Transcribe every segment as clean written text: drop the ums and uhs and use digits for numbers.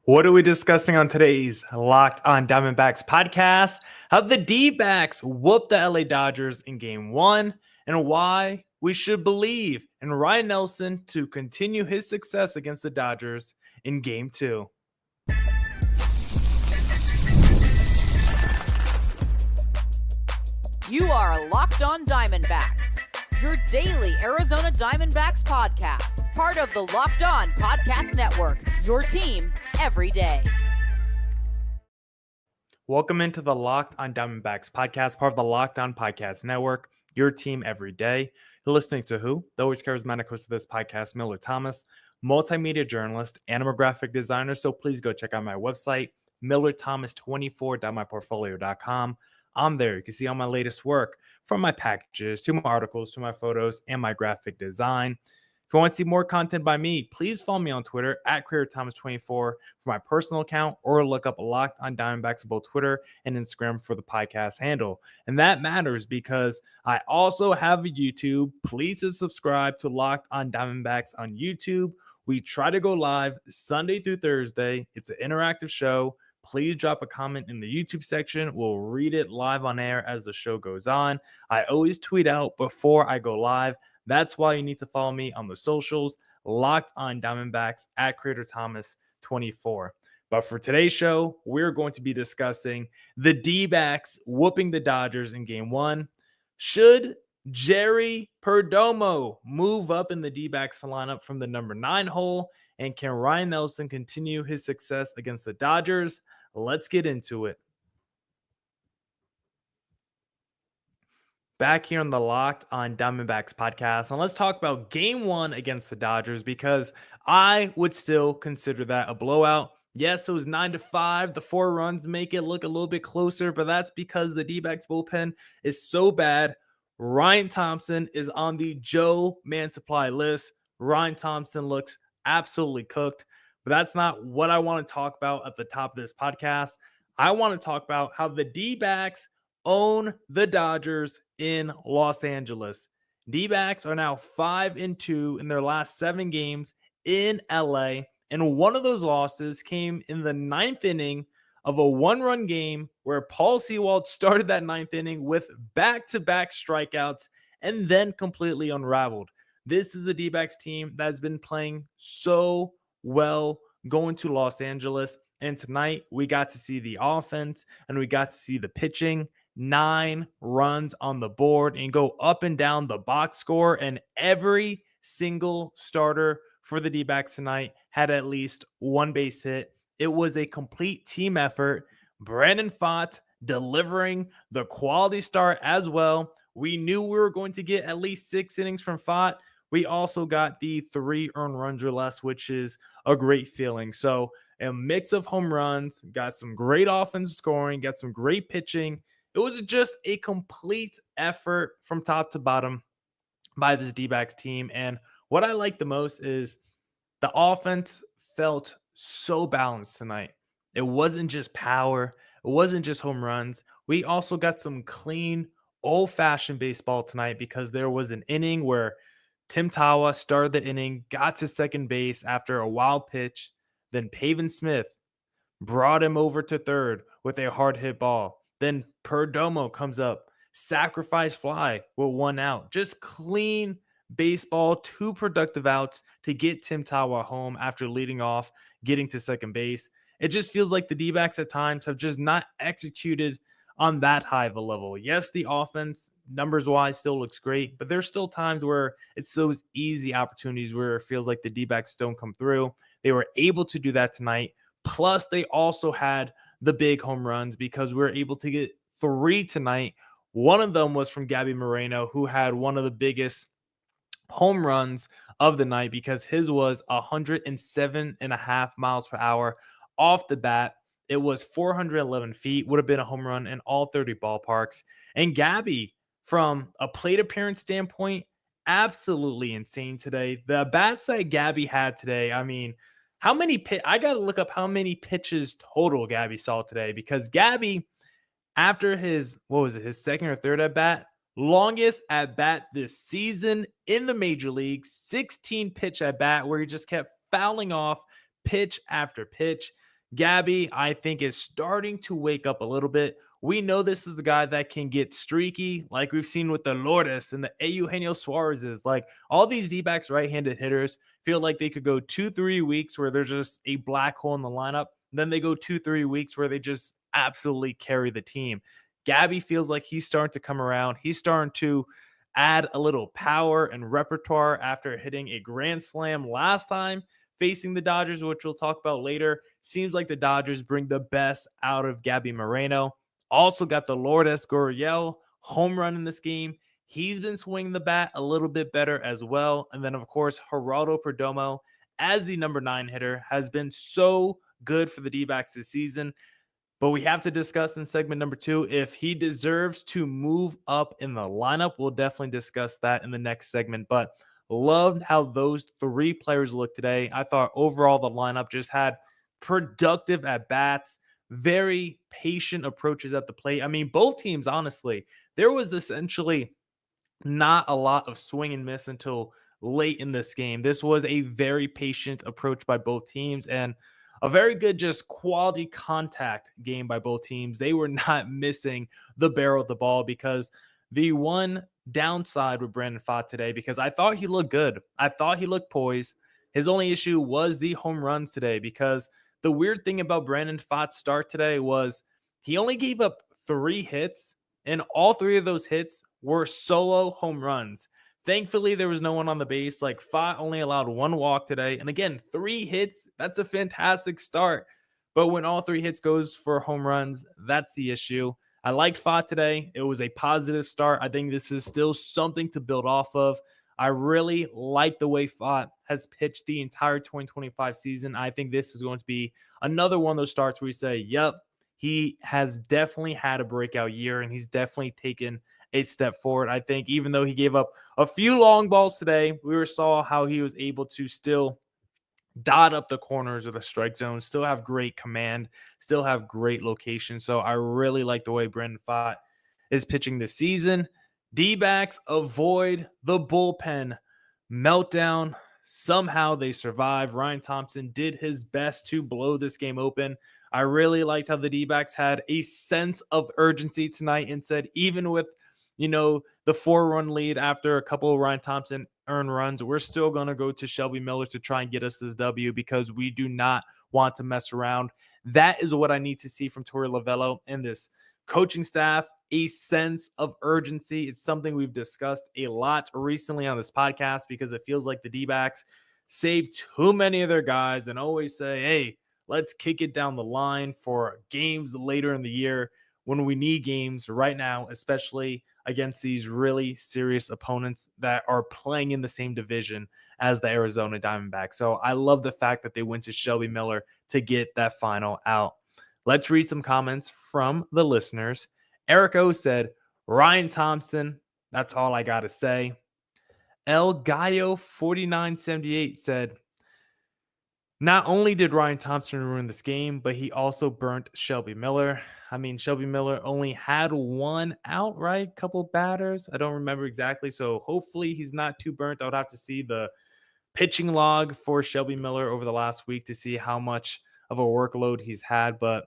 What are we discussing on today's Locked on Diamondbacks podcast? How the Dbacks whooped the LA Dodgers in game one, and why we should believe in Ryne Nelson to continue his success against the Dodgers in game two. You are Locked on Diamondbacks, your daily Arizona Diamondbacks podcast, part of the Locked on Podcast Network, your team every day. Welcome into the Locked on Diamondbacks podcast, part of the Locked on Podcast Network, your team every day. You're listening to who? The always charismatic host of this podcast, Millard Thomas, multimedia journalist and a graphic designer. So please go check out my website, millardthomas24.myportfolio.com. On there, you can see all my latest work, from my packages to my articles to my photos and my graphic design. If you want to see more content by me, please follow me on Twitter at CreatorThomas24 for my personal account, or look up Locked on Diamondbacks on both Twitter and Instagram for the podcast handle. And that matters because I also have a YouTube. Please subscribe to Locked on Diamondbacks on YouTube. We try to go live Sunday through Thursday. It's an interactive show. Please drop a comment in the YouTube section. We'll read it live on air as the show goes on. I always tweet out before I go live. That's why you need to follow me on the socials, Locked on Diamondbacks at CreatorThomas24. But for today's show, we're going to be discussing the D-backs whooping the Dodgers in game one. Should Geraldo Perdomo move up in the D-backs lineup from the number 9 hole? And can Ryne Nelson continue his success against the Dodgers? Let's get into it. Back here on the Locked on Diamondbacks podcast, and let's talk about game one against the Dodgers, because I would still consider that a blowout. Yes, it was 9-5. The 4 runs make it look a little bit closer, but that's because the D-backs bullpen is so bad. Ryan Thompson is on the Joe Mantiply list. Ryan Thompson looks absolutely cooked, but that's not what I want to talk about at the top of this podcast. I want to talk about how the D-backs own the Dodgers in Los Angeles. D-backs are now 5-2 in their last 7 games in LA, and one of those losses came in the 9th inning of a 1-run game where Paul Sewald started that 9th inning with back-to-back strikeouts and then completely unraveled. This is a D-backs team that has been playing so well going to Los Angeles, and tonight we got to see the offense and we got to see the pitching. 9 runs on the board and go up and down the box score, and every single starter for the D-backs tonight had at least 1 base hit. It was a complete team effort. Brandon Pfaadt delivering the quality start as well. We knew we were going to get at least 6 innings from Pfaadt. We also got the 3 earned runs or less, which is a great feeling. So a mix of home runs, got some great offensive scoring, got some great pitching. It was just a complete effort from top to bottom by this D-backs team. And what I like the most is the offense felt so balanced tonight. It wasn't just power. It wasn't just home runs. We also got some clean, old-fashioned baseball tonight, because there was an inning where Tim Tawa started the inning, got to second base after a wild pitch. Then Pavin Smith brought him over to third with a hard hit ball. Then Perdomo comes up, sacrifice fly with 1 out. Just clean baseball, 2 productive outs to get Tim Tawa home after leading off, getting to second base. It just feels like the D-backs at times have just not executed on that high of a level. Yes, the offense, numbers-wise, still looks great, but there's still times where it's those easy opportunities where it feels like the D-backs don't come through. They were able to do that tonight. Plus, they also had the big home runs, because we were able to get 3 tonight. One of them was from Gabby Moreno, who had one of the biggest home runs of the night, because his was 107.5 miles per hour off the bat. It was 411 feet, would have been a home run in all 30 ballparks. And Gabby, from a plate appearance standpoint, absolutely insane today. The bats that Gabby had today, I mean, I got to look up how many pitches total Gabby saw today, because Gabby, after his second or third at bat, longest at bat this season in the major leagues, 16 pitch at bat, where he just kept fouling off pitch after pitch. Gabby, I think, is starting to wake up a little bit. We know this is a guy that can get streaky, like we've seen with the Lourdes and the Eugenio Suarez's. Like all these D-backs right-handed hitters feel like they could go 2-3 weeks where there's just a black hole in the lineup. Then they go 2-3 weeks where they just absolutely carry the team. Gabby feels like he's starting to come around. He's starting to add a little power and repertoire after hitting a grand slam last time facing the Dodgers, which we'll talk about later. Seems like the Dodgers bring the best out of Gabby Moreno. Also got the Lourdes Gurriel home run in this game. He's been swinging the bat a little bit better as well. And then, of course, Geraldo Perdomo as the number 9 hitter has been so good for the D-backs this season. But we have to discuss in segment number 2 if he deserves to move up in the lineup. We'll definitely discuss that in the next segment. But loved how those 3 players looked today. I thought overall the lineup just had productive at bats, very patient approaches at the plate. I mean, both teams, honestly, there was essentially not a lot of swing and miss until late in this game. This was a very patient approach by both teams and a very good, just quality contact game by both teams. They were not missing the barrel of the ball because the one downside with Brandon Pfaadt today, because I thought he looked good. I thought he looked poised. His only issue was the home runs today because the weird thing about Brandon Pfaadt's start today was he only gave up 3 hits, and all 3 of those hits were solo home runs. Thankfully, there was no one on the base. Like, Pfaadt only allowed 1 walk today. And again, 3 hits, that's a fantastic start. But when all 3 hits goes for home runs, that's the issue. I liked Pfaadt today. It was a positive start. I think this is still something to build off of. I really like the way Pfaadt has pitched the entire 2025 season. I think this is going to be another one of those starts where you say, yep, he has definitely had a breakout year and he's definitely taken a step forward. I think even though he gave up a few long balls today, we saw how he was able to still dot up the corners of the strike zone, still have great command, still have great location. So I really like the way Brandon Pfaadt is pitching this season. D-backs avoid the bullpen meltdown. Somehow they survive. Ryan Thompson did his best to blow this game open. I really liked how the D-backs had a sense of urgency tonight and said, even with, the 4-run lead after a couple of Ryan Thompson earned runs, we're still going to go to Shelby Miller to try and get us this W because we do not want to mess around. That is what I need to see from Torey Lovullo and this coaching staff, a sense of urgency. It's something we've discussed a lot recently on this podcast because it feels like the D-backs save too many of their guys and always say, hey, let's kick it down the line for games later in the year when we need games right now, especially against these really serious opponents that are playing in the same division as the Arizona Diamondbacks. So I love the fact that they went to Shelby Miller to get that final out. Let's read some comments from the listeners. Eric O said, Ryan Thompson, that's all I got to say. El Gallo 4978 said, not only did Ryan Thompson ruin this game, but he also burnt Shelby Miller. I mean, Shelby Miller only had 1 out, right? Couple batters. I don't remember exactly. So hopefully he's not too burnt. I would have to see the pitching log for Shelby Miller over the last week to see how much of a workload he's had. But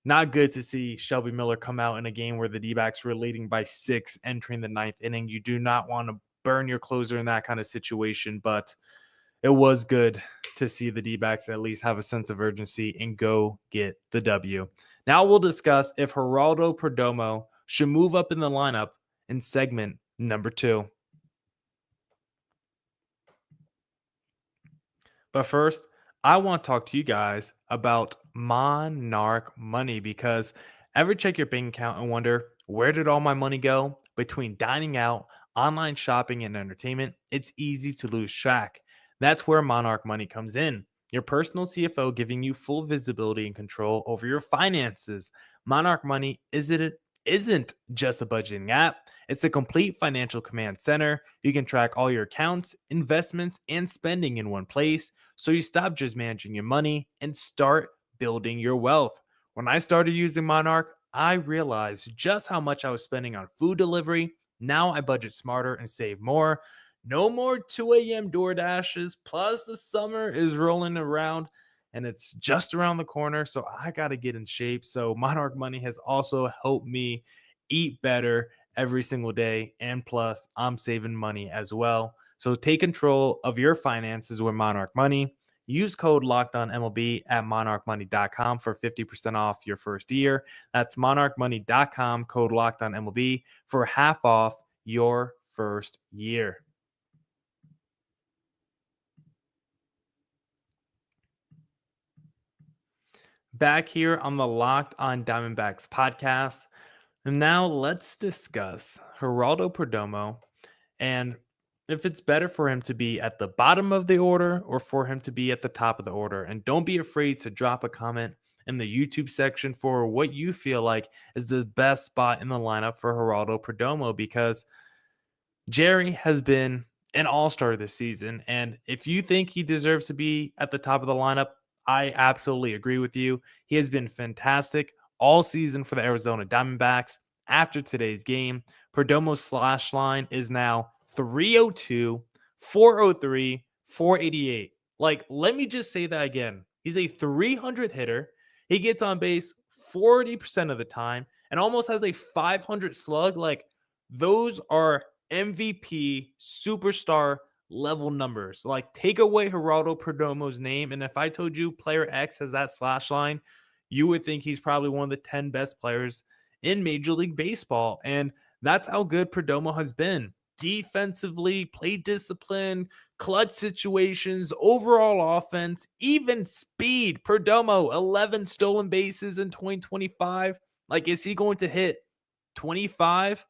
not good to see Shelby Miller come out in a game where the D-backs were leading by 6 entering the 9th inning. You do not want to burn your closer in that kind of situation, but it was good to see the D-backs at least have a sense of urgency and go get the W. Now we'll discuss if Heraldo Purdomo should move up in the lineup in segment number 2. But first, I want to talk to you guys about Monarch Money because ever check your bank account and wonder, where did all my money go? Between dining out, online shopping, and entertainment, it's easy to lose track. That's where Monarch Money comes in. Your personal CFO giving you full visibility and control over your finances. Monarch Money isn't just a budgeting app. It's a complete financial command center. You can track all your accounts, investments, and spending in one place. So you stop just managing your money and start building your wealth. When I started using Monarch, I realized just how much I was spending on food delivery. Now I budget smarter and save more. No more 2 a.m. door dashes. Plus, the summer is rolling around. and it's just around the corner. So I got to get in shape. So Monarch Money has also helped me eat better every single day. And plus, I'm saving money as well. So take control of your finances with Monarch Money. Use code LOCKEDONMLB at monarchmoney.com for 50% off your first year. That's monarchmoney.com, code LOCKEDONMLB for half off your first year. Back here on the Locked on Diamondbacks podcast. And now let's discuss Geraldo Perdomo and if it's better for him to be at the bottom of the order or for him to be at the top of the order. And don't be afraid to drop a comment in the YouTube section for what you feel like is the best spot in the lineup for Geraldo Perdomo, because Jerry has been an all-star this season, and if you think he deserves to be at the top of the lineup, I absolutely agree with you. He has been fantastic all season for the Arizona Diamondbacks. After today's game, Perdomo's slash line is now 302, 403, 488. Like, let me just say that again. He's a 300 hitter. He gets on base 40% of the time and almost has a 500 slug. Like, those are MVP superstar level numbers. Like, take away Geraldo Perdomo's name, and if I told you player X has that slash line, you would think he's probably one of the 10 best players in Major League Baseball. And that's how good Perdomo has been. Defensively, play discipline, clutch situations, overall offense, even speed. Perdomo, 11 stolen bases in 2025. Like, is he going to hit 25?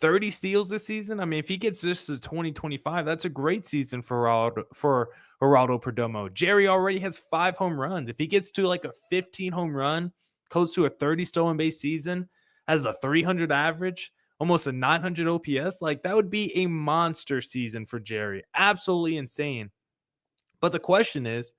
30 steals this season? I mean, if he gets this to 2025, that's a great season for Geraldo Perdomo. Jerry already has 5 home runs. If he gets to like a 15 home run, close to a 30 stolen base season, has a 300 average, almost a 900 OPS, like that would be a monster season for Jerry. Absolutely insane. But the question is,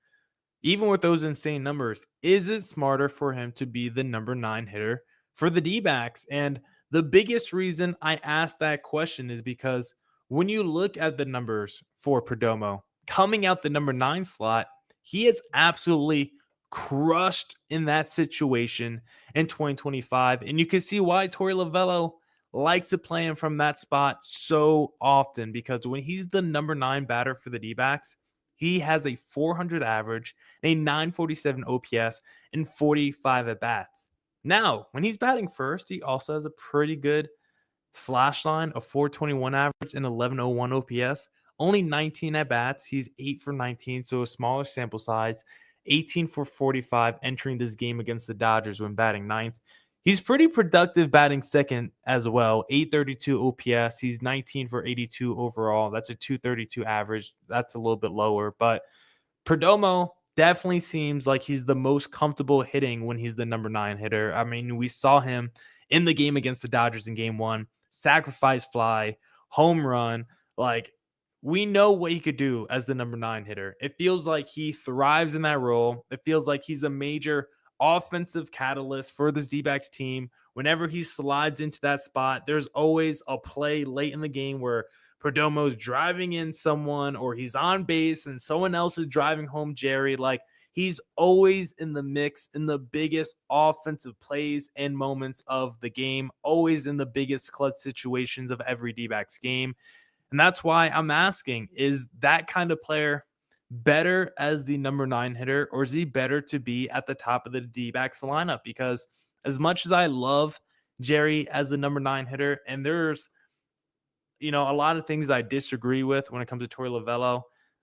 even with those insane numbers, is it smarter for him to be the number 9 hitter for the Dbacks? And the biggest reason I asked that question is because when you look at the numbers for Perdomo coming out the number 9 slot, he is absolutely crushed in that situation in 2025. And you can see why Torey Lovullo likes to play him from that spot so often, because when he's the number 9 batter for the D-backs, he has a 400 average, a 947 OPS, and 45 at bats. Now, when he's batting first, he also has a pretty good slash line, a 421 average, and 1101 OPS. Only 19 at bats. He's 8 for 19, so a smaller sample size. 18 for 45 entering this game against the Dodgers when batting ninth. He's pretty productive batting second as well. 832 OPS. He's 19 for 82 overall. That's a 232 average. That's a little bit lower, but Perdomo definitely seems like he's the most comfortable hitting when he's the number 9 hitter. I mean, we saw him in the game against the Dodgers in game 1, sacrifice fly, home run. Like, we know what he could do as the number 9 hitter. It feels like he thrives in that role. It feels like he's a major offensive catalyst for this D-backs team. Whenever he slides into that spot, there's always a play late in the game where Perdomo's driving in someone or he's on base and someone else is driving home Jerry. Like, he's always in the mix in the biggest offensive plays and moments of the game, always in the biggest clutch situations of every D-backs game. And that's why I'm asking, is that kind of player better as the number 9 hitter, or is he better to be at the top of the D-backs lineup? Because as much as I love Jerry as the number 9 hitter, and there's a lot of things that I disagree with when it comes to Torey Lovullo,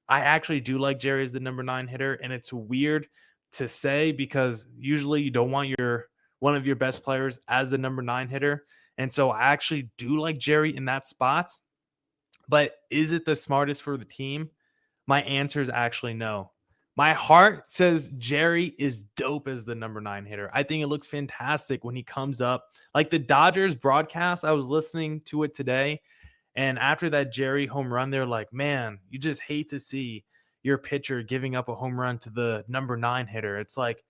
I actually do like Jerry as the number 9 hitter, and it's weird to say because usually you don't want one of your best players as the number 9 hitter. And so I actually do like Jerry in that spot. But is it the smartest for the team? My answer is actually no. My heart says Jerry is dope as the number 9 hitter. I think it looks fantastic when he comes up. Like the Dodgers broadcast, I was listening to it today, and after that Jerry home run, they're like, man, you just hate to see your pitcher giving up a home run to the number 9 hitter. It's like,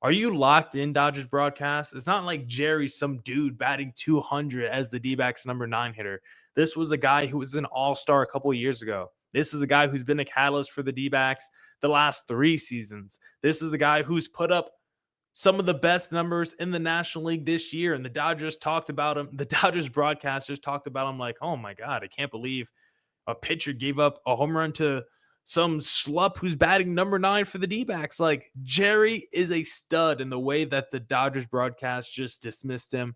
are you locked in, Dodgers broadcast? It's not like Jerry's some dude batting 200 as the D-backs number 9 hitter. This was a guy who was an all-star a couple of years ago. This is a guy who's been a catalyst for the D-backs the last 3 seasons. This is a guy who's put up some of the best numbers in the National League this year. And the Dodgers talked about him. The Dodgers broadcasters talked about him like, oh my God, I can't believe a pitcher gave up a home run to some schlup who's batting number 9 for the D-backs. Like, Jerry is a stud, and the way that the Dodgers broadcast just dismissed him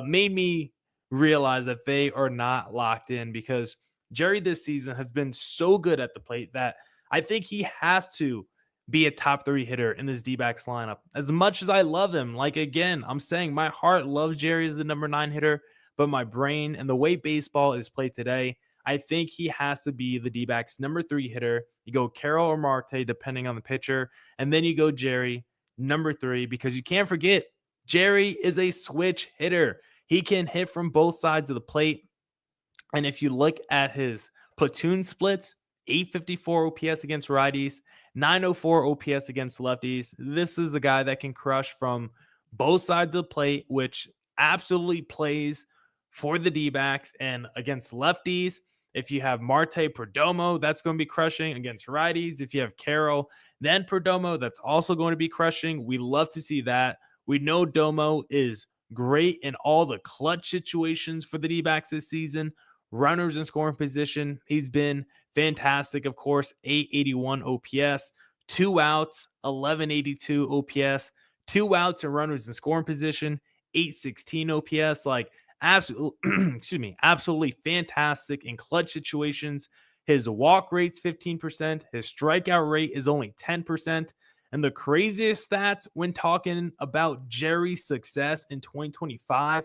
made me realize that they are not locked in, because Jerry this season has been so good at the plate that I think he has to be a top 3 hitter in this D-backs lineup. As much as I love him, like, again, I'm saying my heart loves Jerry as the number 9 hitter, but my brain and the way baseball is played today, I think he has to be the D-backs number 3 hitter. You go Carroll or Marte, depending on the pitcher, and then you go Jerry, number 3, because you can't forget, Jerry is a switch hitter. He can hit from both sides of the plate. And if you look at his platoon splits, 854 OPS against righties, 904 OPS against lefties. This is a guy that can crush from both sides of the plate, which absolutely plays for the D-backs. And against lefties, if you have Marte Perdomo, that's going to be crushing. Against righties, if you have Carroll, then Perdomo, that's also going to be crushing. We love to see that. We know Domo is great in all the clutch situations for the D-backs this season. Runners in scoring position, he's been fantastic. Of course, 881 OPS, 2 outs, 1182 OPS, 2 outs and runners in scoring position, 816 OPS. Like, absolutely, absolutely fantastic in clutch situations. His walk rate's 15%. His strikeout rate is only 10%. And the craziest stats when talking about Jerry's success in 2025,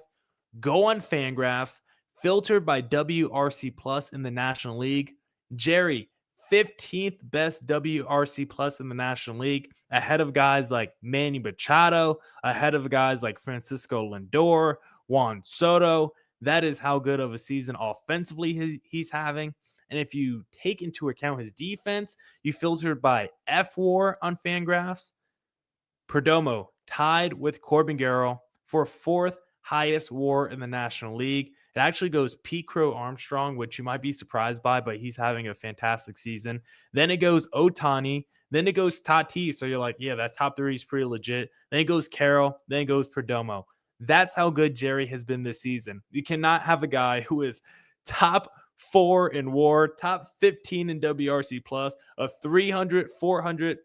go on Fangraphs, filtered by WRC Plus in the National League. Jerry, 15th best WRC Plus in the National League, ahead of guys like Manny Machado, ahead of guys like Francisco Lindor, Juan Soto. That is how good of a season offensively he's having. And if you take into account his defense, you filtered by F-WAR on Fangraphs. Perdomo tied with Corbin Carroll for 4th highest WAR in the National League. It actually goes Pete Crow Armstrong, which you might be surprised by, but he's having a fantastic season. Then it goes Ohtani. Then it goes Tatis. So you're like, yeah, that top 3 is pretty legit. Then it goes Carroll. Then it goes Perdomo. That's how good Jerry has been this season. You cannot have a guy who is top 4 in WAR, top 15 in WRC plus, a 300, 400,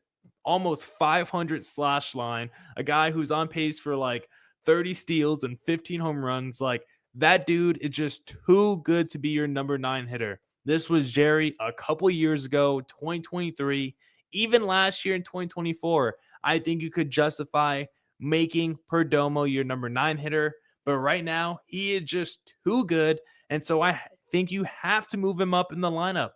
almost 500 slash line, a guy who's on pace for like 30 steals and 15 home runs. Like, that dude is just too good to be your number 9 hitter. This was Jerry a couple years ago, 2023, even last year in 2024. I think you could justify making Perdomo your number 9 hitter, but right now he is just too good. And so I think you have to move him up in the lineup.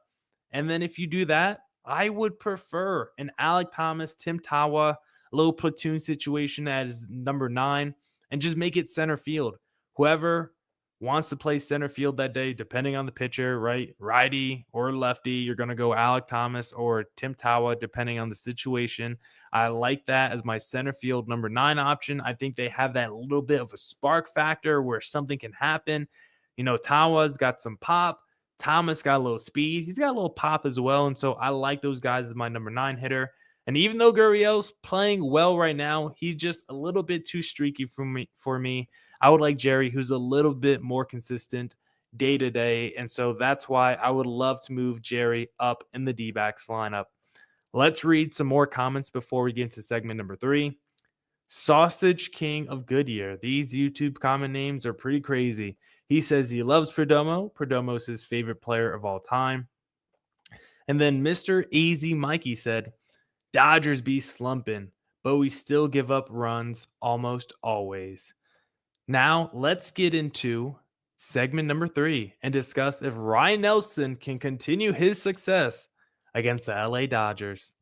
And then if you do that, I would prefer an Alek Thomas, Tim Tawa, little platoon situation as number 9, and just make it center field. Whoever wants to play center field that day, depending on the pitcher, right? Righty or lefty, you're going to go Alek Thomas or Tim Tawa, depending on the situation. I like that as my center field number 9 option. I think they have that little bit of a spark factor where something can happen. You know, Tawa's got some pop. Thomas got a little speed. He's got a little pop as well. And so I like those guys as my number 9 hitter. And even though Gurriel's playing well right now, he's just a little bit too streaky for me. I would like Jerry, who's a little bit more consistent day to day. And so that's why I would love to move Jerry up in the D-backs lineup. Let's read some more comments before we get into segment number 3. Sausage King of Goodyear. These YouTube comment names are pretty crazy. He says he loves Perdomo. Perdomo's his favorite player of all time. And then Mr. AZ Mikey said, Dodgers be slumping, but we still give up runs almost always. Now, let's get into segment number 3 and discuss if Ryne Nelson can continue his success against the LA Dodgers.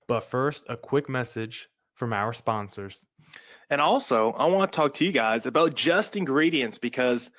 But first, a quick message from our sponsors. And also, I want to talk to you guys about Just Ingredients, because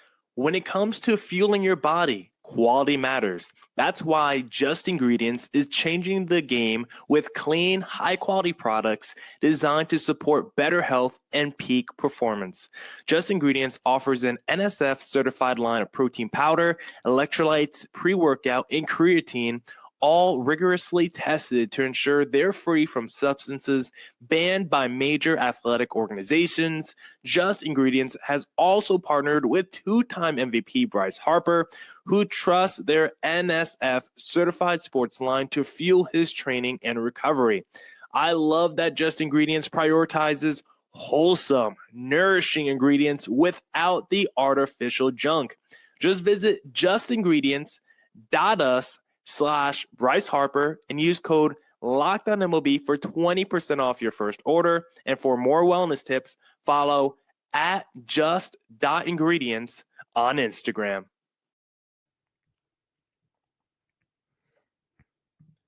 When it comes to fueling your body, quality matters. That's why Just Ingredients is changing the game with clean, high quality products designed to support better health and peak performance. Just Ingredients offers an NSF certified line of protein powder, electrolytes, pre workout, and creatine, all rigorously tested to ensure they're free from substances banned by major athletic organizations. Just Ingredients has also partnered with two-time MVP Bryce Harper, who trusts their NSF certified sports line to fuel his training and recovery. I love that Just Ingredients prioritizes wholesome, nourishing ingredients without the artificial junk. Just visit justingredients.us/Bryce Harper and use code LOCKEDONMLB for 20% off your first order. And for more wellness tips, follow at just.ingredients on Instagram.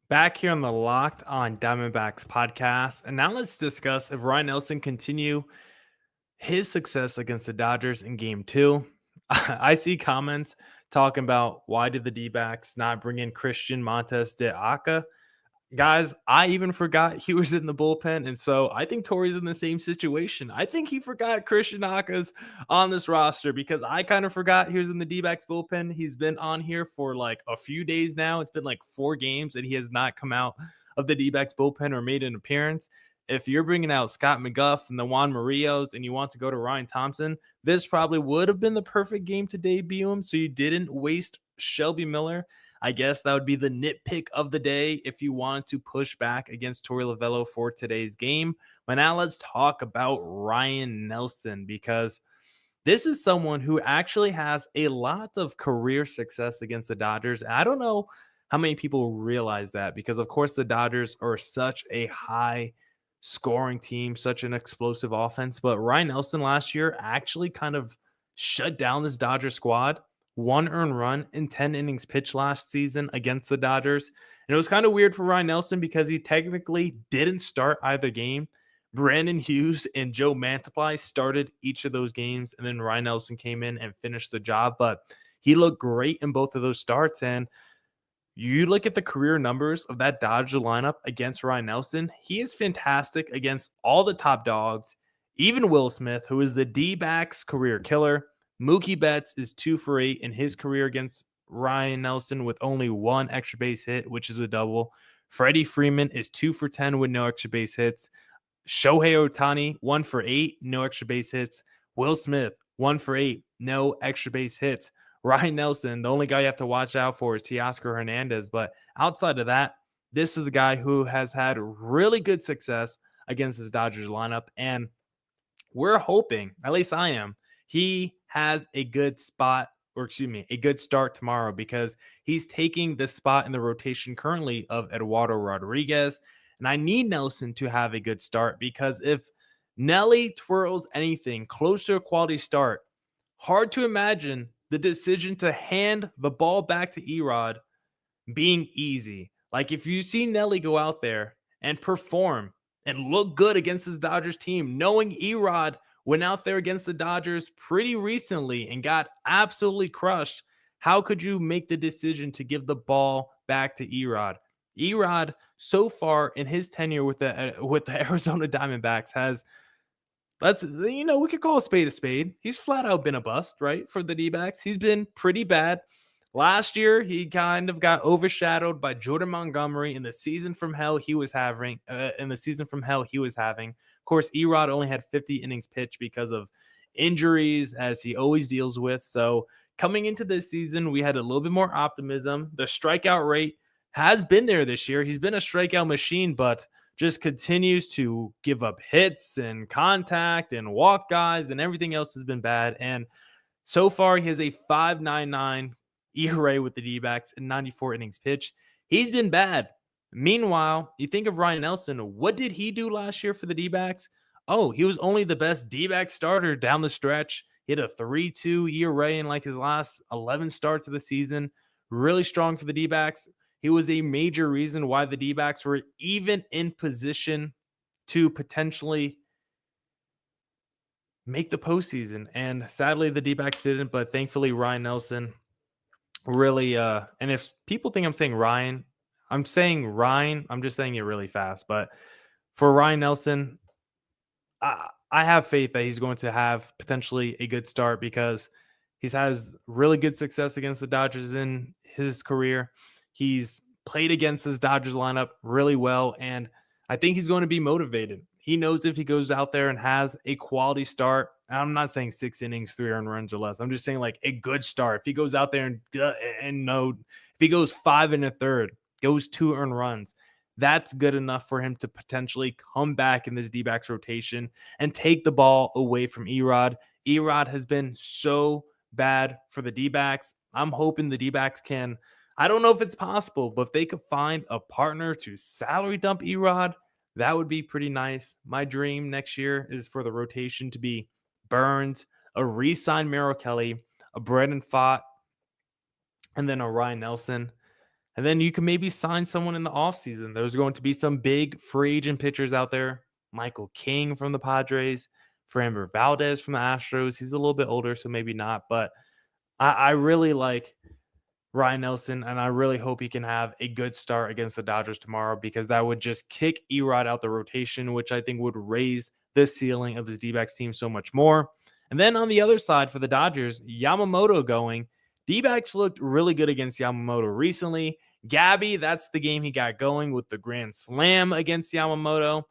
Back here on the Locked on Diamondbacks podcast, and now let's discuss if Ryne Nelson continue his success against the Dodgers in Game 2. I see comments talking about why did the D-backs not bring in Christian Montes de Aca? Guys, I even forgot he was in the bullpen, and so I think Torrey's in the same situation. I think he forgot Christian Aka's on this roster because I kind of forgot he was in the D-backs bullpen. He's been on here for like a few days now. It's been like 4 games, and he has not come out of the D-backs bullpen or made an appearance. If you're bringing out Scott McGuff and the Juan Marios and you want to go to Ryan Thompson, this probably would have been the perfect game to debut him so you didn't waste Shelby Miller. I guess that would be the nitpick of the day if you wanted to push back against Torey Lovullo for today's game. But now let's talk about Ryne Nelson, because this is someone who actually has a lot of career success against the Dodgers. And I don't know how many people realize that, because of course the Dodgers are such a high scoring team, such an explosive offense. But Ryne Nelson last year actually kind of shut down this Dodger squad. 1 earned run in 10 innings pitched last season against the Dodgers. And it was kind of weird for Ryne Nelson because he technically didn't start either game. Brandon Hughes and Joe Mantiply started each of those games, and then Ryne Nelson came in and finished the job. But he looked great in both of those starts. And you look at the career numbers of that Dodger lineup against Ryne Nelson, he is fantastic against all the top dogs, even Will Smith, who is the D-backs career killer. Mookie Betts is 2 for 8 in his career against Ryne Nelson with only 1 extra base hit, which is a double. Freddie Freeman is 2 for 10 with no extra base hits. Shohei Ohtani, 1 for 8, no extra base hits. Will Smith, 1 for 8, no extra base hits. Ryne Nelson, the only guy you have to watch out for is Teoscar Hernandez. But outside of that, this is a guy who has had really good success against his Dodgers lineup. And we're hoping, at least I am, he has a good spot, or excuse me, a good start tomorrow, because he's taking the spot in the rotation currently of Eduardo Rodriguez. And I need Nelson to have a good start, because if Nelly twirls anything close to a quality start, hard to imagine the decision to hand the ball back to Erod being easy. Like if you see Nelly go out there and perform and look good against his Dodgers team, knowing Erod went out there against the Dodgers pretty recently and got absolutely crushed, how could you make the decision to give the ball back to Erod? Erod, so far in his tenure with the Arizona Diamondbacks, has, we could call a spade. He's flat out been a bust, right? For the D-backs, he's been pretty bad. Last year, he kind of got overshadowed by Jordan Montgomery in the season from hell he was having. Of course, Erod only had 50 innings pitched because of injuries, as he always deals with. So coming into this season, we had a little bit more optimism. The strikeout rate has been there this year. He's been a strikeout machine, but just continues to give up hits and contact and walk guys, and everything else has been bad. And so far, he has a 5.99 ERA with the D-backs and 94 innings pitched. He's been bad. Meanwhile, you think of Ryne Nelson. What did he do last year for the D-backs? Oh, he was only the best D-back starter down the stretch. He had a 3.2 ERA in like his last 11 starts of the season. Really strong for the D-backs. He was a major reason why the D-backs were even in position to potentially make the postseason. And sadly, the D-backs didn't, but thankfully Ryne Nelson really and if people think I'm saying Ryan, I'm saying Ryan, I'm just saying it really fast. But for Ryne Nelson, I have faith that he's going to have potentially a good start because he's has really good success against the Dodgers in his career. He's played against this Dodgers lineup really well, and I think he's going to be motivated. He knows if he goes out there and has a quality start, and I'm not saying 6 innings, 3 earned runs or less. I'm just saying like a good start. If he goes out there and no, if he goes 5 1/3, goes 2 earned runs, that's good enough for him to potentially come back in this D-backs rotation and take the ball away from Erod. Erod has been so bad for the D-backs. I'm hoping the D-backs can, I don't know if it's possible, but if they could find a partner to salary dump Erod, that would be pretty nice. My dream next year is for the rotation to be Burns, a re-signed Merrill Kelly, a Brandon Pfaadt, and then a Ryne Nelson. And then you can maybe sign someone in the offseason. There's going to be some big free agent pitchers out there. Michael King from the Padres, Framber Valdez from the Astros. He's a little bit older, so maybe not. But I really like Ryne Nelson, and I really hope he can have a good start against the Dodgers tomorrow because that would just kick Erod out the rotation, which I think would raise the ceiling of this D-backs team so much more. And then on the other side for the Dodgers, Yamamoto going. D-backs looked really good against Yamamoto recently. Gabby, that's the game he got going with the grand slam against Yamamoto.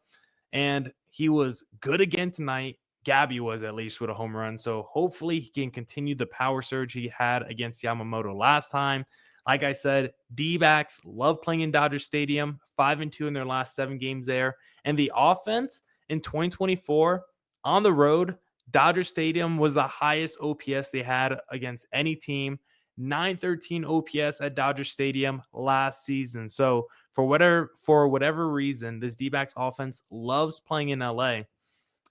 And he was good again tonight. Gabby was at least with a home run. So hopefully he can continue the power surge he had against Yamamoto last time. Like I said, D-backs love playing in Dodger Stadium, 5-2 in their last 7 games there. And the offense in 2024 on the road, Dodger Stadium was the highest OPS they had against any team. 913 OPS at Dodger Stadium last season. So for whatever reason, this D-backs offense loves playing in LA.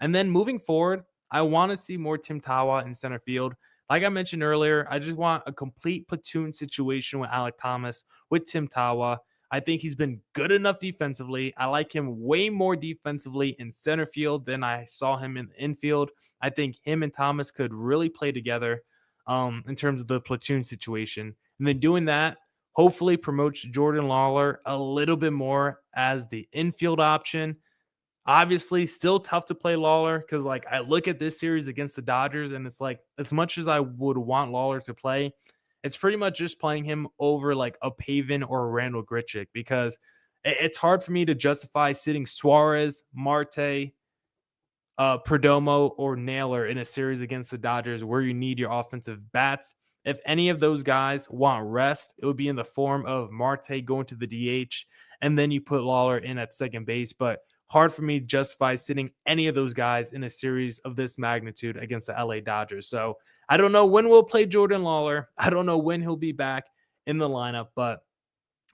And then moving forward, I want to see more Tim Tawa in center field. Like I mentioned earlier, I just want a complete platoon situation with Alek Thomas, with Tim Tawa. I think he's been good enough defensively. I like him way more defensively in center field than I saw him in the infield. I think him and Thomas could really play together in terms of the platoon situation. And then doing that, hopefully promotes Jordan Lawler a little bit more as the infield option. Obviously, still tough to play Lawler because, like, I look at this series against the Dodgers, and it's like, as much as I would want Lawler to play, it's pretty much just playing him over like a Pavin or a Randall Grichuk because it's hard for me to justify sitting Suarez, Marte, Perdomo, or Naylor in a series against the Dodgers where you need your offensive bats. If any of those guys want rest, it would be in the form of Marte going to the DH, and then you put Lawler in at second base. But hard for me to justify sitting any of those guys in a series of this magnitude against the LA Dodgers. So I don't know when we'll play Jordan Lawler. I don't know when he'll be back in the lineup, but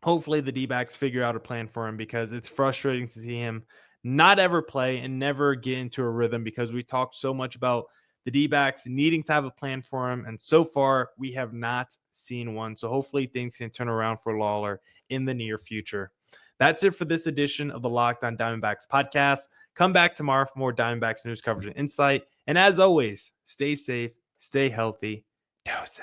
hopefully the D-backs figure out a plan for him because it's frustrating to see him not ever play and never get into a rhythm because we talked so much about the D-backs needing to have a plan for him. And so far, we have not seen one. So hopefully things can turn around for Lawler in the near future. That's it for this edition of the Locked On Diamondbacks podcast. Come back tomorrow for more Diamondbacks news coverage and insight. And as always, stay safe, stay healthy. Doses.